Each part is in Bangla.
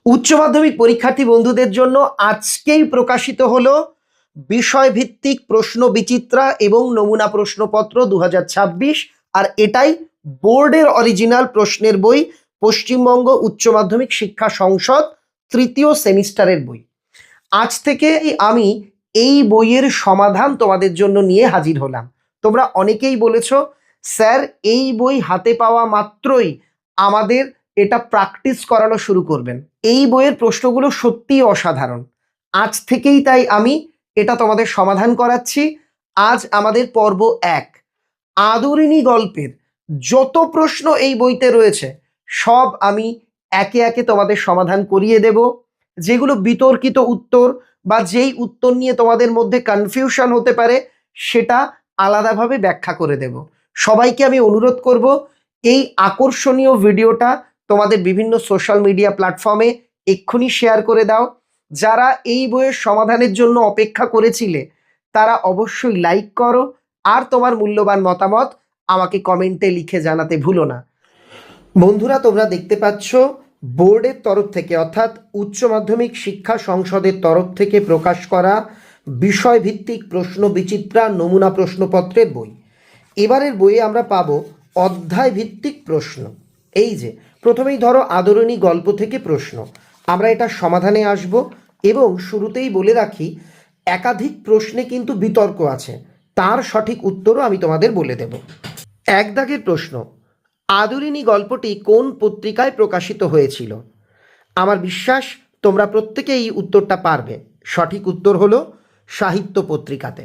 উচ্চ মাধ্যমিক পরীক্ষার্থী বন্ধুদের জন্য আজকেই প্রকাশিত হলো বিষয়ভিত্তিক প্রশ্ন বিচিত্রা এবং নমুনা প্রশ্নপত্র 2026। আর এটাই বোর্ডের অরিজিনাল প্রশ্নের বই, পশ্চিমবঙ্গ উচ্চ মাধ্যমিক শিক্ষা সংসদ তৃতীয় সেমিস্টারের বই। আজ থেকে আমি এই বইয়ের সমাধান তোমাদের জন্য নিয়ে হাজির হলাম। তোমরা অনেকেই বলেছো, স্যার এই বই হাতে পাওয়া মাত্রই আমাদের এটা প্র্যাকটিস করানো শুরু করবেন। এই বইয়ের প্রশ্নগুলো সত্যিই অসাধারণ। আজ থেকেই তাই আমি এটা তোমাদের সমাধান করাচ্ছি। আজ আমাদের পর্ব 1, আদরিণী গল্পের যত প্রশ্ন এই বইতে রয়েছে সব আমি একে একে তোমাদের সমাধান করিয়ে দেব। যেগুলো বিতর্কিত উত্তর বা যেই উত্তর নিয়ে তোমাদের মধ্যে কনফিউশন হতে পারে সেটা আলাদাভাবে ব্যাখ্যা করে দেব। সবাইকে আমি অনুরোধ করব, এই আকর্ষণীয় ভিডিওটা তোমাদের বিভিন্ন সোশ্যাল মিডিয়া প্ল্যাটফর্মে এক্ষুনি শেয়ার করে দাও। যারা এই বইয়ের সমাধানের জন্য অপেক্ষা করেছিলে তারা অবশ্যই লাইক করো, আর তোমার মূল্যবান মতামত আমাকে কমেন্টে লিখে জানাতে ভুলো না। বন্ধুরা, তোমরা দেখতে পাচ্ছ বোর্ডের তরফ থেকে অর্থাৎ উচ্চ মাধ্যমিক শিক্ষা সংসদের তরফ থেকে প্রকাশ করা বিষয়ভিত্তিক প্রশ্ন বিচিত্রা নমুনা প্রশ্নপত্রের বই। এবারের বইয়ে আমরা পাবো অধ্যায় ভিত্তিক প্রশ্ন। এই যে প্রথমেই ধরো আদরিণী গল্প থেকে প্রশ্ন, আমরা এটা সমাধানে আসব। এবং শুরুতেই বলে রাখি, একাধিক প্রশ্নে কিন্তু বিতর্ক আছে, তার সঠিক উত্তরও আমি তোমাদের বলে দেব। এক দাগের প্রশ্ন, আদরিণী গল্পটি কোন পত্রিকায় প্রকাশিত হয়েছিল? আমার বিশ্বাস তোমরা প্রত্যেকেই এই উত্তরটা পারবে। সঠিক উত্তর হলো সাহিত্য পত্রিকাতে।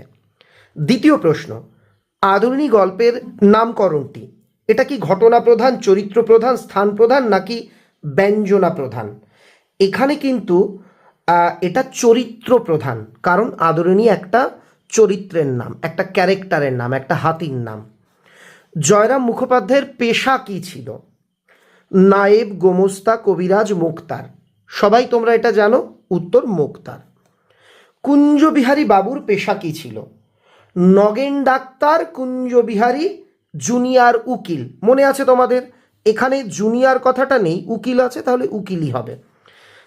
দ্বিতীয় প্রশ্ন, আদরিণী গল্পের নামকরণটি এটা কি ঘটনা প্রধান, চরিত্র প্রধান, স্থান প্রধান নাকি ব্যঞ্জনা প্রধান? এখানে কিন্তু এটা চরিত্র প্রধান, কারণ আদরিণী একটা চরিত্রের নাম, একটা ক্যারেক্টারের নাম, একটা হাতির নাম। জয়রাম মুখোপাধ্যায়ের পেশা কি ছিল? নায়েব, গোমস্তা, কবিরাজ, মোক্তার। সবাই তোমরা এটা জানো, উত্তর মোক্তার। কুঞ্জবিহারী বাবুর পেশা কি ছিল? নগেন ডাক্তার, কুঞ্জবিহারী জুনিয়র উকিল। মনে আছে তোমাদের? এখানে জুনিয়র কথাটা নেই, উকিল আছে, তাহলে উকিলই হবে।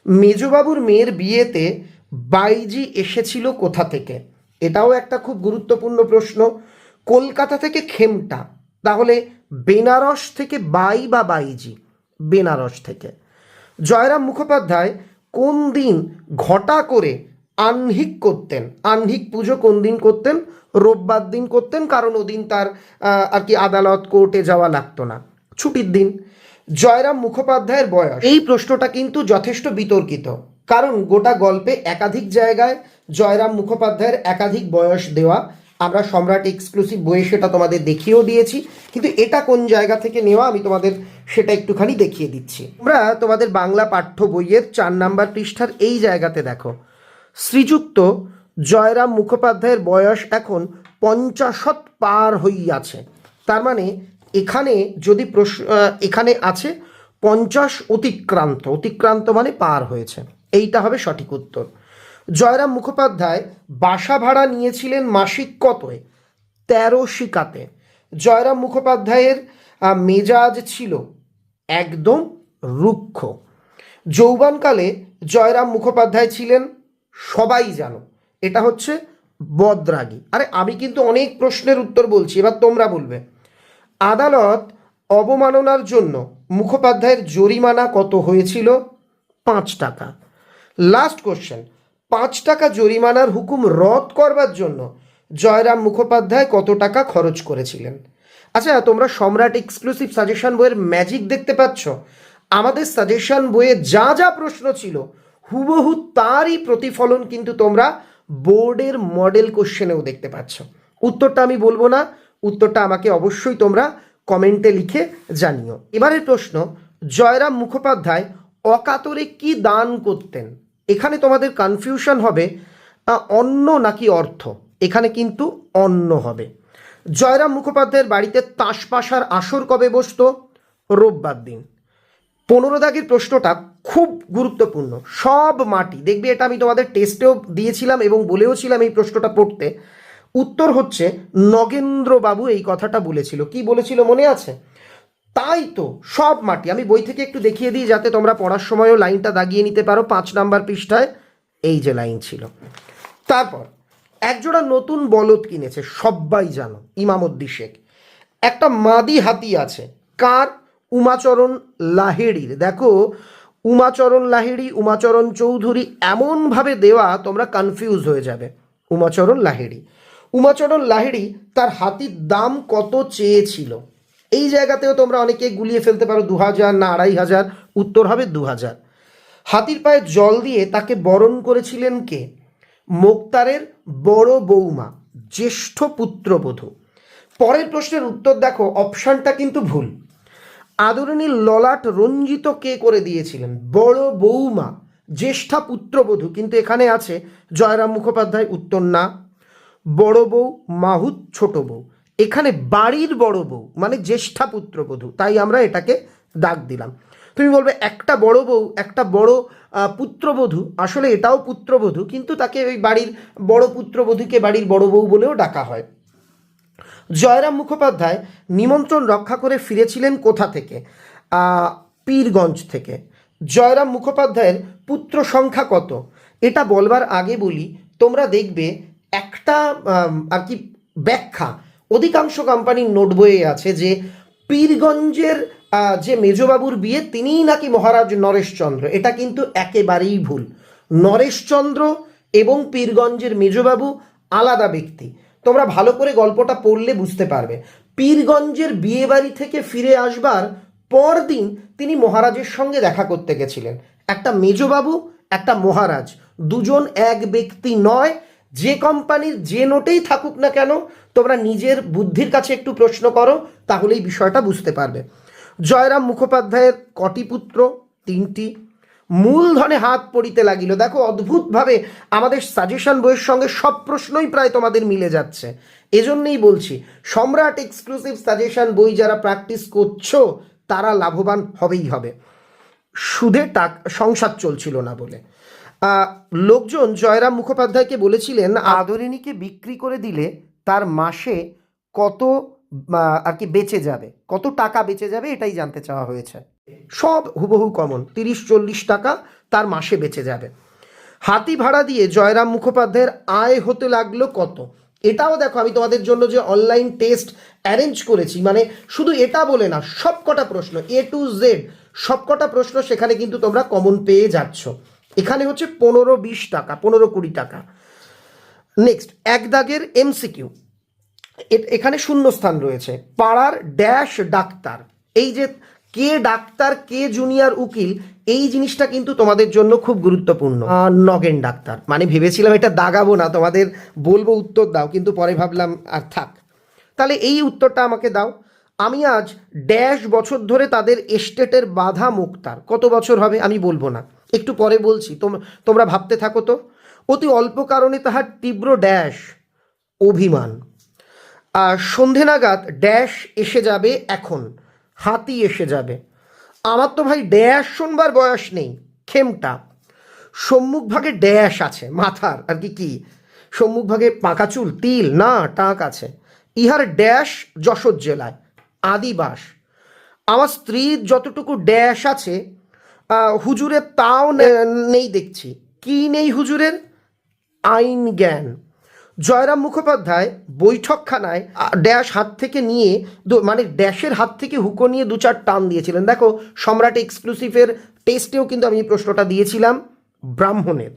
মেজবাবুর মেয়ের বিয়েতে বাইজি এসেছিল কোথা থেকে? এটাও একটা খুব গুরুত্বপূর্ণ প্রশ্ন। কলকাতা থেকে খেমটা, তাহলে বেনারস থেকে বাই বা বাইজি? বেনারস থেকে। জয়রাম মুখোপাধ্যায় কোন দিন ঘটা করে আহ্নিক করতেন? আহ্নিক পুজো কোন দিন করতেন? রোববার দিন করতেন, কারণ ওদিন তার আর কি আদালত কোর্টে যাওয়া লাগতো না, ছুটির দিন। জয়রাম মুখোপাধ্যায়ের বয়স, এই প্রশ্নটা কিন্তু যথেষ্ট বিতর্কিত, কারণ গোটা গল্পে একাধিক জায়গায় জয়রাম মুখোপাধ্যায়ের একাধিক বয়স দেওয়া। আমরা সম্রাট এক্সক্লুসিভ বইয়ে সেটা তোমাদের দেখিয়েও দিয়েছি, কিন্তু এটা কোন জায়গা থেকে নেওয়া আমি তোমাদের সেটা একটুখানি দেখিয়ে দিচ্ছি। আমরা তোমাদের বাংলা পাঠ্য বইয়ের 4 নম্বর পৃষ্ঠার এই জায়গাতে দেখো, শ্রীযুক্ত জয়রাম মুখোপাধ্যায়ের বয়স এখন 50 পার হইয়াছে। তার মানে এখানে যদি এখানে আছে 50 অতিক্রান্ত, অতিক্রান্ত মানে পার হয়েছে, এইটা হবে সঠিক উত্তর। জয়রাম মুখোপাধ্যায় বাসা ভাড়া নিয়েছিলেন মাসিক কতয়? 13 শিকাতে। জয়রাম মুখোপাধ্যায়ের মেজাজ ছিল একদম রুক্ষ। যৌবনকালে জয়রাম মুখোপাধ্যায় ছিলেন, সবাই জানো, এটা হচ্ছে বদরাগী। আরে আমি কিন্তু অনেক প্রশ্নের উত্তর বলছি, এবার তোমরা বলবে। আদালত অবমাননার জন্য মুখোপাধ্যায়ের জরিমানা কত হয়েছিল? 5 টাকা। লাস্ট কোশ্চেন, 5 টাকা জরিমানার হুকুম রদ করবার জন্য জয়রাম মুখোপাধ্যায় কত টাকা খরচ করেছিলেন? আচ্ছা, তোমরা সম্রাট এক্সক্লুসিভ সাজেশন বইয়ের ম্যাজিক দেখতে পাচ্ছ? আমাদের সাজেশন বইয়ে যা যা প্রশ্ন ছিল হুবহু তারই প্রতিফলন কিন্তু তোমরা বোর্ডের মডেল কোশ্চেনেও দেখতে পাচ্ছ। উত্তরটা আমি বলবো না, উত্তরটা আমাকে অবশ্যই তোমরা কমেন্টে লিখে জানিও। এবারের প্রশ্ন, জয়রাম মুখোপাধ্যায় অকাতরে কি দান করতেন? এখানে তোমাদের কনফিউশন হবে অন্ন নাকি অর্থ, এখানে কিন্তু অন্ন হবে। জয়রাম মুখোপাধ্যায়ের বাড়িতে তাসপাশার আসর কবে বসতো? রোববার দিন। 15 দাগের প্রশ্নটা খুব গুরুত্বপূর্ণ, সব মাটি দেখবে, এটা আমি তোমাদের টেস্টেও দিয়েছিলাম এবং বলেওছিলাম এই প্রশ্নটা পড়তে। উত্তর হচ্ছে নগেন্দ্রবাবু এই কথাটা বলেছিল। কি বলেছিল মনে আছে? তাই তো, সব মাটি। আমি বই থেকে একটু দেখিয়ে দিই যাতে তোমরা পড়ার সময়ও লাইনটা দাগিয়ে নিতে পারো। 5 নাম্বার পৃষ্ঠায় এই যে লাইন ছিল। তারপর একজোড়া নতুন বলদ কিনেছে, সবাই জানো, ইমামউদ্দিন শেখ। একটা মাদি হাতি আছে, কার? উমাচরণ লাহিড়ির। দেখো, উমাচরণ লাহিড়ি, উমাচরণ চৌধুরী এমনভাবে দেওয়া তোমরা কনফিউজ হয়ে যাবে। উমাচরণ লাহিড়ি, উমাচরণ লাহিড়ি তার হাতির দাম কত চেয়েছিল? এই জায়গাতেও তোমরা অনেকে গুলিয়ে ফেলতে পারো, 2000 না 2500। উত্তর হবে 2000। হাতির পায়ে জল দিয়ে তাকে বরণ করেছিলেন কে? মোক্তারের বড় বৌমা, জ্যেষ্ঠ পুত্রবধূ। পরের প্রশ্নের উত্তর দেখো, অপশানটা কিন্তু ভুল। আদরণীর ললাট রঞ্জিত কে করে দিয়েছিলেন? বড় বৌমা, জ্যেষ্ঠা পুত্রবধূ, কিন্তু এখানে আছে জয়রাম মুখোপাধ্যায়। উত্তর না। বড় বউ, মাহুত ছোট বউ। এখানে বাড়ির বড় বউ মানে জ্যেষ্ঠা পুত্রবধূ, তাই আমরা এটাকে দাগ দিলাম। তুমি বলবে একটা বড় বউ, একটা বড় পুত্রবধূ, আসলে এটাও পুত্রবধূ, কিন্তু তাকে ওই বাড়ির বড় পুত্রবধূকে বাড়ির বড় বউ বলেও ডাকা হয়। জয়রাম মুখোপাধ্যায় নিমন্ত্রণ রক্ষা করে ফিরেছিলেন কোথা থেকে? পীরগঞ্জ থেকে। জয়রাম মুখোপাধ্যায়ের পুত্র সংখ্যা কত? এটা বলবার আগে বলি, তোমরা দেখবে একটা আর কি ব্যাখ্যা অধিকাংশ কোম্পানির নোট বইয়ে আছে যে পীরগঞ্জের যে মেজবাবুর বিয়ে তিনিই নাকি মহারাজ নরেশচন্দ্র। এটা কিন্তু একেবারেই ভুল। নরেশচন্দ্র এবং পীরগঞ্জের মেজবাবু আলাদা ব্যক্তি। তোমরা ভালো করে গল্পটা পড়লে বুঝতে পারবে। পীরগঞ্জের বিয়ে বাড়ি থেকে ফিরে আসবার পরদিন তিনি মহারাজের সঙ্গে দেখা করতে গেছিলেন। একটা মেজবাবু, একটা মহারাজ, দুজন এক ব্যক্তি নয়। যে কোম্পানির যে নোটেই থাকুক না কেন, তোমরা নিজের বুদ্ধির কাছে একটু প্রশ্ন করো, তাহলেই বিষয়টা বুঝতে পারবে। জয়রাম মুখোপাধ্যায়ের কটি পুত্র? 3টি। মূলধনে হাত পড়িতে লাগিল। দেখো, অদ্ভুতভাবে আমাদের সাজেশন বইয়ের সঙ্গে সব প্রশ্নই প্রায় তোমাদের মিলে যাচ্ছে। এজন্যই বলছি, সম্রাট এক্সক্লুসিভ সাজেশন বই যারা প্র্যাকটিস করছো তারা লাভবান হবেই হবে। সুদে সংসার চলছিল না বলে লোকজন জয়রাম মুখোপাধ্যায়কে বলেছিলেন আদরিণীকে বিক্রি করে দিলে তার মাসে কত আর কি বেঁচে যাবে, কত টাকা বেঁচে যাবে, এটাই জানতে চাওয়া হয়েছে। সব হুবহু কমন, 30-40 টাকা তার মাসে বেঁচে যাবে। হাতি ভাড়া দিয়ে জয়রাম মুখোপাধ্যায়ের আয় হতে লাগলো কত? এটাও দেখো, আমি তোমাদের জন্য যে অনলাইন টেস্ট অ্যারেঞ্জ করেছি, মানে শুধু এটা বলে না, সব কটা প্রশ্ন A to Z, সব কটা প্রশ্ন সেখানে কিন্তু তোমরা কমন পেয়ে যাচ্ছ। এখানে হচ্ছে 15-20 টাকা, 15-20 টাকা। নেক্সট, এক দাগের MCQ, এখানে শূন্যস্থান রয়েছে। পাড়ার ড্যাশ ডাক্তার, এই যে কে ডাক্তার, কে জুনিয়র উকিল, এই জিনিসটা কিন্তু তোমাদের জন্য খুব গুরুত্বপূর্ণ। নগেন ডাক্তার, মানে ভেবেছিলাম এটা দাগাবো না, তোমাদের বলবো উত্তর দাও, কিন্তু পরে ভাবলাম আর থাক। তাহলে এই উত্তরটা আমাকে দাও। আমি আজ ড্যাশ বছর ধরে তাদের এস্টেটের বাধা মুক্তার। কত বছর হবে আমি বলবো না, একটু পরে বলছি, তোমরা ভাবতে থাকো তো। অতি অল্প কারণে তাহার তীব্র ড্যাশ অভিমান। সন্ধে নাগাদ ড্যাশ এসে যাবে, এখন হাতি এসে যাবে। আমার তো ভাই ড্যাশ শোনবার বয়স নেই, খেমটা। সম্মুখ ভাগে ড্যাশ আছে, মাথার আর কি কি সম্মুখ ভাগে পাকা চুল, তিল না টাক আছে। ইহার ড্যাশ যশোর জেলায় আদিবাস। আমার স্ত্রীর যতটুকু ড্যাশ আছে হুজুরের তাও নেই দেখছি। কি নেই হুজুরের? আইন জ্ঞান। জয়রাম মুখোপাধ্যায় বৈঠকখানায় ড্যাশ হাত থেকে নিয়ে মানে ড্যাশের হাত থেকে হুকো নিয়ে 2-4 টান দিয়েছিলেন। দেখো, সম্রাট এক্সক্লুসিভের টেস্টেও কিন্তু আমি প্রশ্নটা দিয়েছিলাম। ব্রাহ্মণের।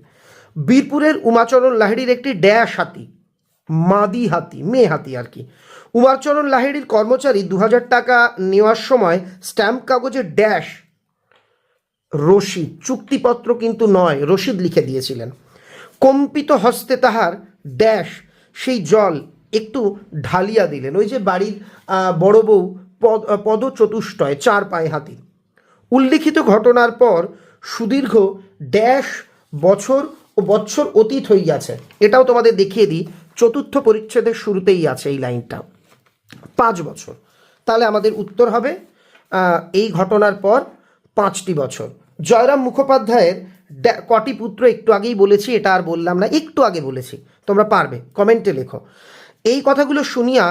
বীরপুরের উমাচরণ লাহিড়ির একটি ড্যাশ হাতি, মাদি হাতি, মেয়ে হাতি আর কি। উমাচরণ লাহিড়ির কর্মচারী 2000 টাকা নেওয়ার সময় স্ট্যাম্প কাগজে ড্যাশ রসিদ, চুক্তিপত্র কিন্তু নয়, রসিদ লিখে দিয়েছিলেন। কম্পিত হস্তে তাহার ড্যাশ সেই জল একটু ঢালিয়া দিলেন। ওই যে বাড়ির বড় বউ পদচতুষ্টয়, 4 পায়ে হাতি। উল্লিখিত ঘটনার পর সুদীর্ঘ ড্যাশ বছর ও বৎসর অতীত হইয়াছে। এটাও তোমাদের দেখিয়ে দিই, 4র্থ পরিচ্ছেদের শুরুতেই আছে এই লাইনটা, 5 বছর। তাহলে আমাদের উত্তর হবে এই ঘটনার পর 5টি বছর। জয়রাম মুখোপাধ্যায়ের কটি পুত্র? একটু আগেই বলেছি, এটা আর বললাম না, একটু আগে বলেছি, তোমরা পারবে, কমেন্টে লেখো। এই কথাগুলো শুনিয়া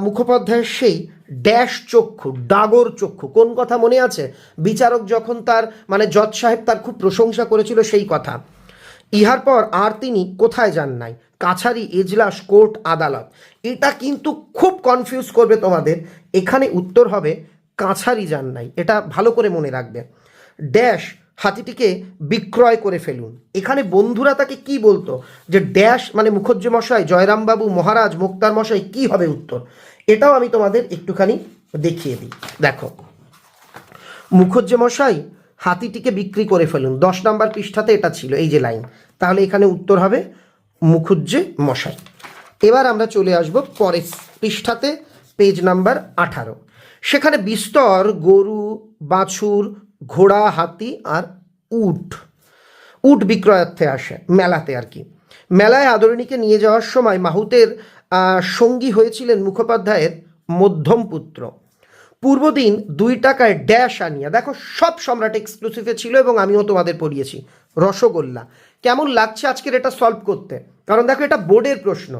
মুখোপাধ্যায়ের সেই ড্যাশ চক্ষু, ডাগর চক্ষু। কোন কথা মনে আছে? বিচারক যখন তার মানে জজ সাহেব তার খুব প্রশংসা করেছিল সেই কথা। ইহার পর আর তিনি কোথায় যান নাই? কাছারি, এজলাস, কোর্ট, আদালত। এটা কিন্তু খুব কনফিউজ করবে তোমাদের। এখানে উত্তর হবে কাছারি যান নাই। এটা ভালো করে মনে রাখবে। ড্যাশ হাতিটিকে বিক্রয় করে ফেলুন। এখানে বন্ধুরা তাকে কি বলতো? যে ড্যাশ মানে মুখুজ্জে মশাই, জয়রামবাবু, মহারাজ, মোক্তার মশাই, কি হবে উত্তর? এটাও আমি তোমাদের একটুখানি দেখিয়ে দিই। দেখো, মুখুজ্জে মশাই হাতিটিকে বিক্রি করে ফেলুন, 10 নম্বর পৃষ্ঠাতে এটা ছিল, এই যে লাইন। তাহলে এখানে উত্তর হবে মুখুজ্জে মশাই। এবার আমরা চলে আসব পরের পৃষ্ঠাতে, পেজ নাম্বার 18। সেখানে বিস্তর গরু, বাছুর, ঘোড়া, হাতি আর উট বিক্রয়ার্থে আসে মেলাতে আর কি। মেলায় আদরিণীকে নিয়ে যাওয়ার সময় মাহুতের সঙ্গী হয়েছিলেন মুখোপাধ্যায়ের মধ্যম পুত্র। পূর্বদিন 2 টাকায় ড্যাশ আনিয়া, দেখো সব সম্রাট এক্সক্লুসিভে ছিল এবং আমিও তোমাদের পড়িয়েছি, রসগোল্লা। কেমন লাগছে আজকের এটা সলভ করতে? কারণ দেখো এটা বোর্ডের প্রশ্ন।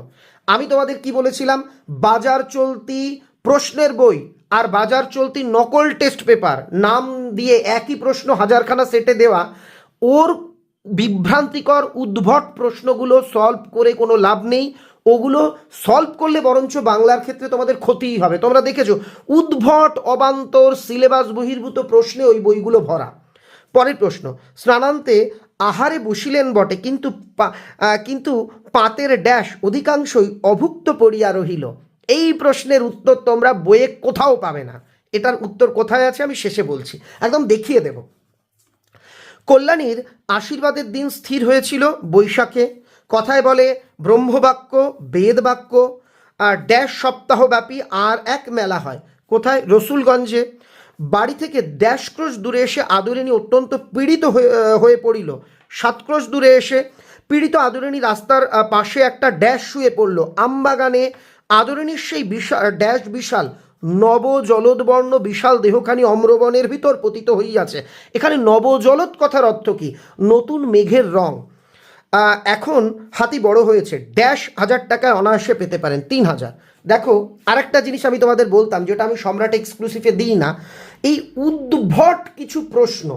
আমি তোমাদের কি বলেছিলাম? বাজার চলতি প্রশ্নের বই আর বাজার চলতি নকল টেস্ট পেপার নাম দিয়ে একই প্রশ্ন হাজারখানা সেটে দেওয়া, ওর বিভ্রান্তিকর উদ্ভট প্রশ্নগুলো সলভ করে কোনো লাভ নেই। ওগুলো সলভ করলে বরঞ্চ বাংলার ক্ষেত্রে তোমাদের ক্ষতিই হবে। তোমরা দেখেছো উদ্ভট অবান্তর সিলেবাস বহির্ভূত প্রশ্নে ওই বইগুলো ভরা। পরের প্রশ্ন, স্নানান্তে আহারে বসিলেন বটে, কিন্তু পাতের ড্যাশ অধিকাংশই অভুক্ত পড়িয়া রহিল। এই প্রশ্নের উত্তর তোমরা বইয়ে কোথাও পাবে না। এটার উত্তর কোথায় আছে আমি শেষে বলছি, একদম দেখিয়ে দেব। কল্যাণীর আশীর্বাদের দিন স্থির হয়েছিল বৈশাখে। কথায় বলে ব্রহ্মবাক্য, বেদবাক্য আর ড্যাশ সপ্তাহব্যাপী আর এক মেলা হয়। কোথায়? রসুলগঞ্জে। বাড়ি থেকে ড্যাশ ক্রোশ দূরে এসে আদরিণী অত্যন্ত পীড়িত হয়ে পড়িল। 7 ক্রোশ দূরে এসে পীড়িত আদরিণী রাস্তার পাশে একটা ড্যাশ শুয়ে পড়ল। আমবাগানে আদরিণীর সেই বিশাল ড্যাশ বিশাল নবজলোদ্বর্ণ বিশাল দেহখানি অম্রবনের ভিতর পতিত হইয়াছে। এখানে নবজলোৎ কথার অর্থ কি? নতুন মেঘের রং। এখন হাতি বড় হয়েছে, ড্যাশ 1000 টাকায় অনায়াসে পেতে পারেন, 3000। দেখো আরেকটা জিনিস আমি তোমাদের বলতাম যেটা আমি সম্রাট এক্সক্লুসিভে দিই না, এই উদ্ভট কিছু প্রশ্ন,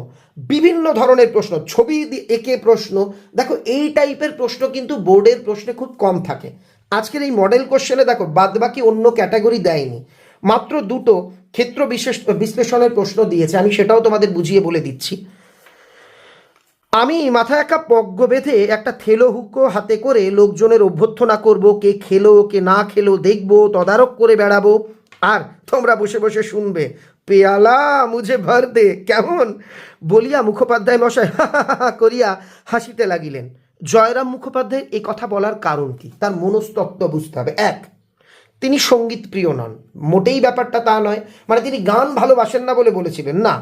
বিভিন্ন ধরনের প্রশ্ন, ছবি এঁকে প্রশ্ন, দেখো এই টাইপের প্রশ্ন কিন্তু বোর্ডের প্রশ্নে খুব কম থাকে। আজকের এই মডেল কোশ্চেনে দেখো বাদবাকি অন্য ক্যাটাগরি দেয়নি, মাত্র 2টো ক্ষেত্র বিশেষ বিশ্লেষণের প্রশ্ন দিয়েছে। আমি সেটাও তোমাদের বুঝিয়ে বলে দিচ্ছি। আমি মাথায় একটা পগ্গ বেঁধে একটা থেলো হুকো হাতে করে লোকজনের অভ্যর্থনা করব, কে খেলো কে না খেলো দেখবো, তদারক করে বেড়াবো, আর তোমরা বসে বসে শুনবে। পেয়ালা মুঝে ভর দে, কেমন বলিয়া মুখোপাধ্যায় মশাই করিয়া হাসিতে লাগিলেন। জয়রাম মুখোপাধ্যায় এই কথা বলার কারণ কি? তার মনস্তত্ত্ব বুঝতে হবে। 1, তিনি সঙ্গীত প্রিয় নন, মোটেই ব্যাপারটা তা নয়। মানে তিনি গান ভালোবাসেন না বলে বলেছিলেন না,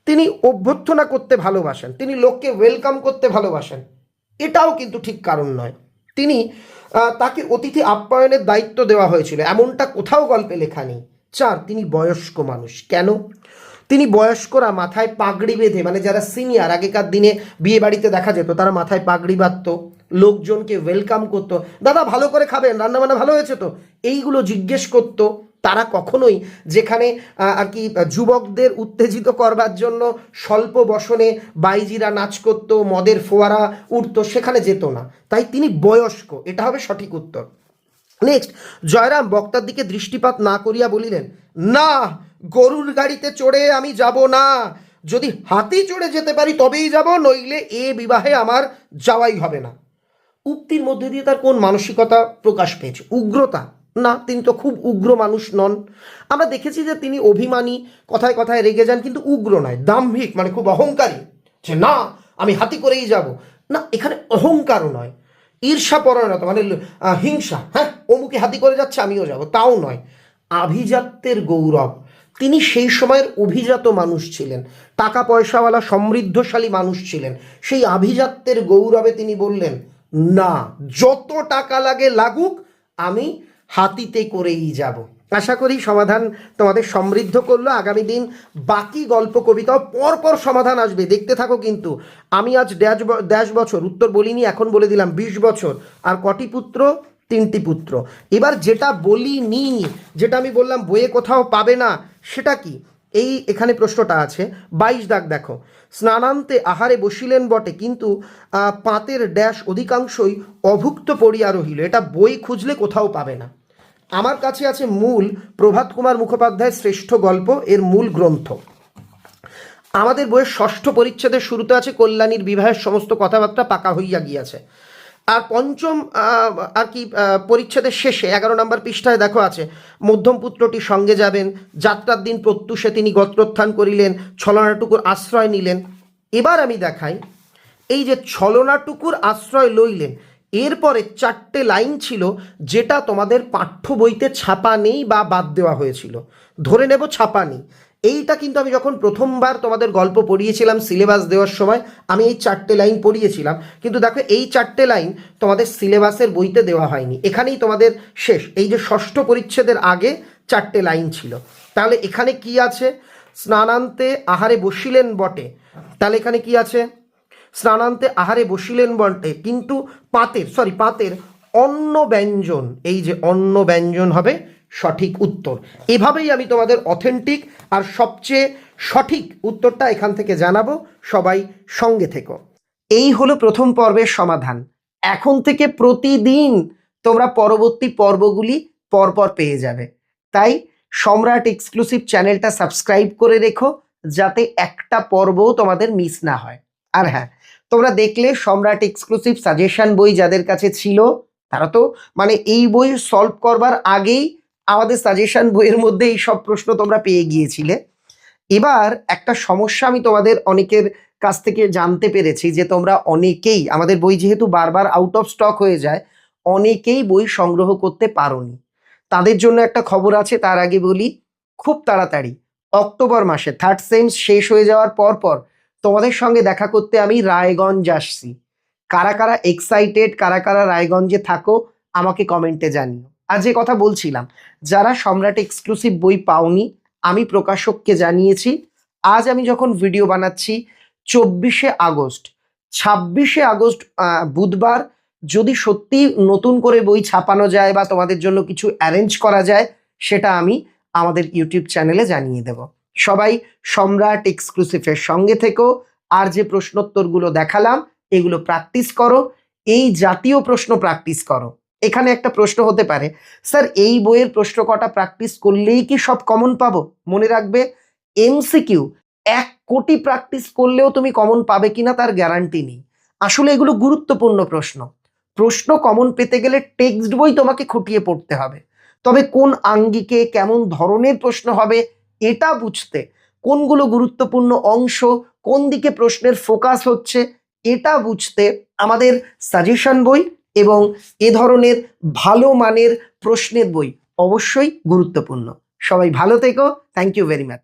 তিনি অভ্যর্থনা করতে ভালোবাসেন, তিনি লোককে ওয়েলকাম করতে ভালোবাসেন, এটাও কিন্তু ঠিক কারণ নয়। তিনি তাকে অতিথি আপ্যায়নের দায়িত্ব দেওয়া হয়েছিল, এমনটা কোথাও গল্পে লেখা নেই। 4, তিনি বয়স্ক মানুষ। কেন? তিনি বয়স্করা মাথায় পাগড়ি বেঁধে, মানে যারা সিনিয়র, আগেকার দিনে বিয়ে বাড়িতে দেখা যেত তারা মাথায় পাগড়ি বাঁধতো, লোকজনকে ওয়েলকাম করতো, দাদা ভালো করে খাবেন, রান্নাবান্না ভালো হয়েছে তো, এইগুলো জিজ্ঞেস করতো। তারা কখনোই যেখানে আর কি যুবকদের উত্তেজিত করবার জন্য স্বল্প বসনে বাইজিরা নাচ করতো, মদের ফোয়ারা উঠতো, সেখানে যেত না। তাই তিনি বয়স্ক, এটা হবে সঠিক উত্তর। নেক্সট, জয়রাম বক্তার দিকে দৃষ্টিপাত না করিয়া বলিলেন, না, গরুর গাড়িতে চড়ে আমি যাব না, যদি হাতি চড়ে যেতে পারি তবেই যাব, নইলে এ বিবাহে আমার যাওয়াই হবে না। উক্তির মধ্যে দিয়ে তার কোন মানসিকতা প্রকাশ পেয়েছে? উগ্রতা? না, তিনি তো খুব উগ্র মানুষ নন। আমরা দেখেছি যে তিনি অভিমানী, কথায় কথায় রেগে যান, কিন্তু উগ্র নয়। দাম্ভিক মানে খুব অহংকারী, যে না আমি হাতি করেই যাব, না, এখানে অহংকারও নয়। ঈর্ষাপরায়ণতা মানে হিংসা, হ্যাঁ অমুকে হাতি করে যাচ্ছে আমিও যাব, তাও নয়। আভিজাত্যের গৌরব, তিনি সেই সময়ের অভিজাত মানুষ ছিলেন, টাকা পয়সাওয়ালা সমৃদ্ধশালী মানুষ ছিলেন। সেই আভিজাত্যের গৌরবে তিনি বললেন, না, যত টাকা লাগে লাগুক, আমি হাতিতে করেই যাব। আশা করি সমাধান তোমাদের সমৃদ্ধ করলো। আগামী দিন বাকি গল্প কবিতাও পরপর সমাধান আসবে, দেখতে থাকো। কিন্তু আমি আজ ড্যাশ বছর উত্তর বলিনি, এখন বলে দিলাম 20 বছর আর কটি পুত্র, তিনটি পুত্র। এবার যেটা বলিনি, যেটা আমি বললাম বইয়ে কোথাও পাবে না, সেটা কি? এই এখানে প্রশ্নটা আছে 22 দাগ দেখো, স্নানান্তে আহারে বসিলেন বটে কিন্তু পাতের ড্যাশ অধিকাংশই অভুক্ত পড়িয়া রহিল। এটা বই খুঁজলে কোথাও পাবে না। আমার কাছে আছে মূল প্রভাত কুমার মুখোপাধ্যায়ের শ্রেষ্ঠ গল্প, এর মূল গ্রন্থ। আমাদের বইয়ের ষষ্ঠ পরিচ্ছেদের শুরুতে আছে কল্যাণীর বিবাহের সমস্ত কথাবার্তা পাকা হইয়া গিয়াছে। আর পঞ্চম আর কি পরিচ্ছেদের শেষে 11 নম্বর পৃষ্ঠায় দেখো আছে, মধ্যম পুত্রটি সঙ্গে যাবেন, যাত্রার দিন প্রত্যুষে তিনি গোত্রোত্থান করিলেন, ছলনাটুকুর আশ্রয় নিলেন। এবার আমি দেখাই, এই যে ছলনাটুকুর আশ্রয় লইলেন, এরপরে 4টে লাইন ছিল যেটা তোমাদের পাঠ্য বইতে ছাপা নেই বা বাদ দেওয়া হয়েছিল, ধরে নেব ছাপা নেই। এইটা কিন্তু আমি যখন প্রথমবার তোমাদের গল্প পড়িয়েছিলাম সিলেবাস দেওয়ার সময়, আমি এই 4টে লাইন পড়িয়েছিলাম, কিন্তু দেখো এই 4টে লাইন তোমাদের সিলেবাসের বইতে দেওয়া হয়নি, এখানেই তোমাদের শেষ। এই যে ষষ্ঠ পরিচ্ছেদের আগে 4টে লাইন ছিল। তাহলে এখানে কি আছে? স্নানান্তে আহারে বসিলেন বটে, তাহলে এখানে কি আছে? স্নানান্তে আহারে বসিলেন বটে কিন্তু পাতের অন্ন ব্যঞ্জন, এই যে অন্ন ব্যঞ্জন হবে সঠিক উত্তর। এভাবেই আমি তোমাদের অথেন্টিক আর সবচেয়ে সঠিক উত্তরটা এখান থেকে জানাবো। সবাই সঙ্গে থেকো। এই হলো প্রথম পর্বের সমাধান। এখন থেকে প্রতিদিন তোমরা পরবর্তী পর্বগুলি পরপর পেয়ে যাবে। তাই সম্রাট এক্সক্লুসিভ চ্যানেলটা সাবস্ক্রাইব করে রেখো, যাতে একটা পর্বও তোমাদের মিস না হয়। আর হ্যাঁ, তোমরা দেখলে সম্রাট এক্সক্লুসিভ সাজেশন বই যাদের কাছে ছিল, তারা তো মানে এই বই সলভ করবার আগেই আমাদের সাজেশন বইয়ের মধ্যে এই সব প্রশ্ন তোমরা পেয়ে গিয়েছিলে। এবার একটা সমস্যা আমি তোমাদের অনেকের কাছ থেকে জানতে পেরেছি যে তোমরা অনেকেই, আমাদের বই যেহেতু বারবার আউট অফ স্টক হয়ে যায়, অনেকেই বই সংগ্রহ করতে পারোনি। তাদের জন্য একটা খবর আছে, তার আগে বলি, খুব তাড়াতাড়ি অক্টোবর মাসে 3rd সেম শেষ হয়ে যাওয়ার পর তোমাদের সঙ্গে দেখা করতে আমি রায়গঞ্জ আসছি। কারা কারা এক্সাইটেড, কারা কারা রায়গঞ্জে থাকো আমাকে কমেন্টে জানিও। আর যে কথা বলছিলাম, যারা সম্রাট এক্সক্লুসিভ বই পাওনি, আমি প্রকাশককে জানিয়েছি, আজ আমি যখন ভিডিও বানাচ্ছি 24শে আগস্ট, 26শে আগস্ট বুধবার যদি সত্যি নতুন করে বই ছাপানো যায় বা তোমাদের জন্য কিছু অ্যারেঞ্জ করা যায়, সেটা আমি আমাদের ইউটিউব চ্যানেলে জানিয়ে দেব। সবাই সম্রাট এক্সক্লুসিভের সঙ্গে থেকো। আর যে প্রশ্নোত্তরগুলো দেখালাম এগুলো প্র্যাকটিস করো, এই জাতীয় প্রশ্ন প্র্যাকটিস করো। এখানে একটা প্রশ্ন হতে পারে, স্যার এই বইয়ের প্রশ্ন কটা প্র্যাকটিস করলেই কি সব কমন পাবো? মনে রাখবে, এমসিকিউ 1 কোটি প্র্যাকটিস করলেও তুমি কমন পাবে কিনা তার গ্যারান্টি নেই। আসলে এগুলো গুরুত্বপূর্ণ প্রশ্ন। প্রশ্ন কমন পেতে গেলে টেক্সট বই তোমাকে খুঁটিয়ে পড়তে হবে। তবে কোন আঙ্গিকে কেমন ধরনের প্রশ্ন হবে এটা বুঝতে, কোনগুলো গুরুত্বপূর্ণ অংশ, কোন দিকে প্রশ্নের ফোকাস হচ্ছে এটা বুঝতে আমাদের সাজেশন বই এবং এ ধরনের ভালো মানের প্রশ্নের বই অবশ্যই গুরুত্বপূর্ণ। সবাই ভালো থেকো। Thank you very much.